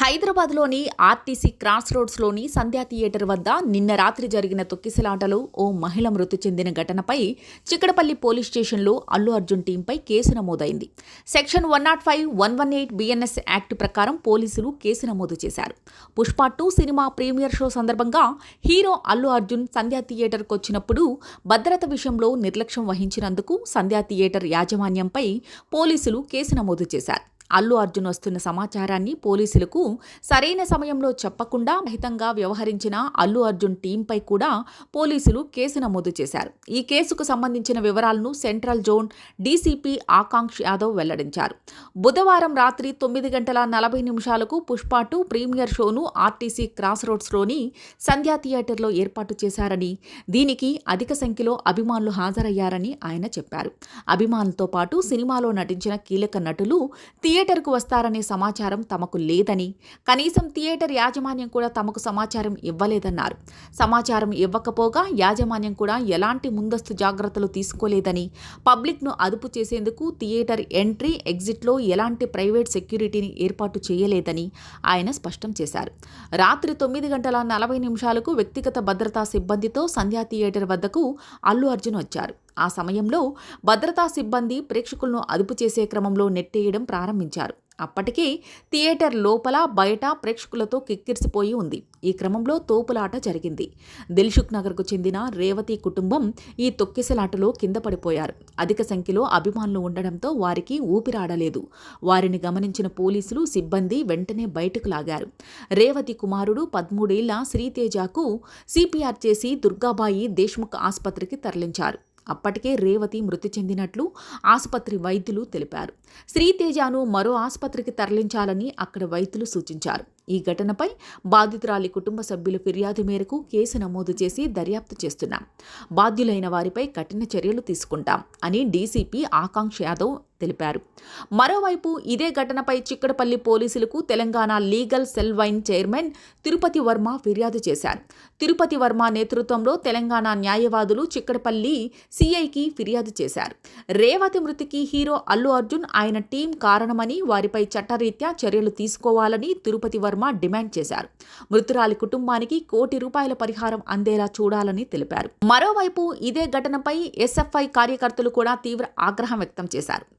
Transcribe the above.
హైదరాబాద్లోని RTC cross రోడ్స్లోని సంధ్యా theatre వద్ద నిన్న రాత్రి జరిగిన తొక్కిసలాటలో ఓ మహిళ మృతి చెందిన ఘటనపై చిక్కడపల్లి పోలీస్ స్టేషన్లో అల్లు అర్జున్ టీంపై కేసు నమోదైంది. సెక్షన్ 105, 118 BNS యాక్ట్ ప్రకారం పోలీసులు కేసు నమోదు చేశారు. పుష్ప 2 సినిమా ప్రీమియర్ షో సందర్భంగా హీరో అల్లు అర్జున్ సంధ్యా థియేటర్కు వచ్చినప్పుడు భద్రత విషయంలో నిర్లక్ష్యం వహించినందుకు సంధ్యా థియేటర్ యాజమాన్యంపై పోలీసులు కేసు నమోదు చేశారు. అల్లు అర్జున్ వస్తున్న సమాచారాన్ని పోలీసులకు సరైన సమయంలో చెప్పకుండా రహితంగా వ్యవహరించిన అల్లు అర్జున్ టీంపై కూడా పోలీసులు కేసు నమోదు చేశారు. ఈ కేసుకు సంబంధించిన వివరాలను సెంట్రల్ జోన్ డీసీపీ ఆకాంక్ష్ యాదవ్ వెల్లడించారు. బుధవారం రాత్రి 9:40 పుష్ప 2 ప్రీమియర్ షోను ఆర్టీసీ క్రాస్ రోడ్స్లోని సంధ్యా థియేటర్లో ఏర్పాటు చేశారని, దీనికి అధిక సంఖ్యలో అభిమానులు హాజరయ్యారని ఆయన చెప్పారు. అభిమానులతో పాటు సినిమాలో నటించిన కీలక నటులు థియేటర్కు వస్తారనే సమాచారం తమకు లేదని, కనీసం థియేటర్ యాజమాన్యం కూడా తమకు సమాచారం ఇవ్వలేదన్నారు. సమాచారం ఇవ్వకపోగా యాజమాన్యం కూడా ఎలాంటి ముందస్తు జాగ్రత్తలు తీసుకోలేదని, పబ్లిక్ను అదుపు చేసేందుకు థియేటర్ ఎంట్రీ, ఎగ్జిట్లో ఎలాంటి ప్రైవేట్ సెక్యూరిటీని ఏర్పాటు చేయలేదని ఆయన స్పష్టం చేశారు. రాత్రి 9:40 వ్యక్తిగత భద్రతా సిబ్బందితో సంధ్యా థియేటర్ వద్దకు అల్లు అర్జున్ వచ్చారు. ఆ సమయంలో భద్రతా సిబ్బంది ప్రేక్షకులను అదుపు చేసే క్రమంలో నెట్టేయడం ప్రారంభించారు. అప్పటికే థియేటర్ లోపల బయట ప్రేక్షకులతో కిక్కిరిసిపోయి ఉంది. ఈ క్రమంలో తోపులాట జరిగింది. దిల్సుఖ్ నగర్కు చెందిన రేవతి కుటుంబం ఈ తొక్కిసలాటలో కింద పడిపోయారు. అధిక సంఖ్యలో అభిమానులు ఉండడంతో వారికి ఊపిరాడలేదు. వారిని గమనించిన పోలీసులు సిబ్బంది వెంటనే బయటకు లాగారు. రేవతి కుమారుడు 13 ఏళ్ల శ్రీతేజకు CPR చేసి దుర్గాబాయి దేశ్ముఖ్ ఆసుపత్రికి తరలించారు. అప్పటికే రేవతి మృతి చెందినట్లు ఆసుపత్రి వైద్యులు తెలిపారు. శ్రీతేజను మరో ఆసుపత్రికి తరలించాలని అక్కడ వైద్యులు సూచించారు. ఈ ఘటనపై బాధితురాలి కుటుంబ సభ్యుల ఫిర్యాదు మేరకు కేసు నమోదు చేసి దర్యాప్తు చేస్తున్నాం. బాధ్యులైన వారిపై కఠిన చర్యలు తీసుకుంటాం అని డీసీపీ ఆకాంక్ష్ యాదవ్ తెలిపారు. మరోవైపు ఇదే ఘటనపై చిక్కడపల్లి పోలీసులకు Telangana legal cell wine chairman Tirupati Varma ఫిర్యాదు చేశారు. తిరుపతి వర్మ నేతృత్వంలో తెలంగాణ న్యాయవాదులు చిక్కడపల్లి సిఐకి ఫిర్యాదు చేశారు. రేవతి మృతికి హీరో అల్లు అర్జున్, ఆయన టీం కారణమని, వారిపై చట్టరీత్యా చర్యలు తీసుకోవాలని తిరుపతి వర్మ డిమాండ్ చేశారు. మృతురాలి కుటుంబానికి ₹1 కోటి పరిహారం అందేలా చూడాలని తెలిపారు. మరోవైపు ఇదే ఘటనపై SFI కార్యకర్తలు కూడా తీవ్ర ఆగ్రహం వ్యక్తం చేశారు.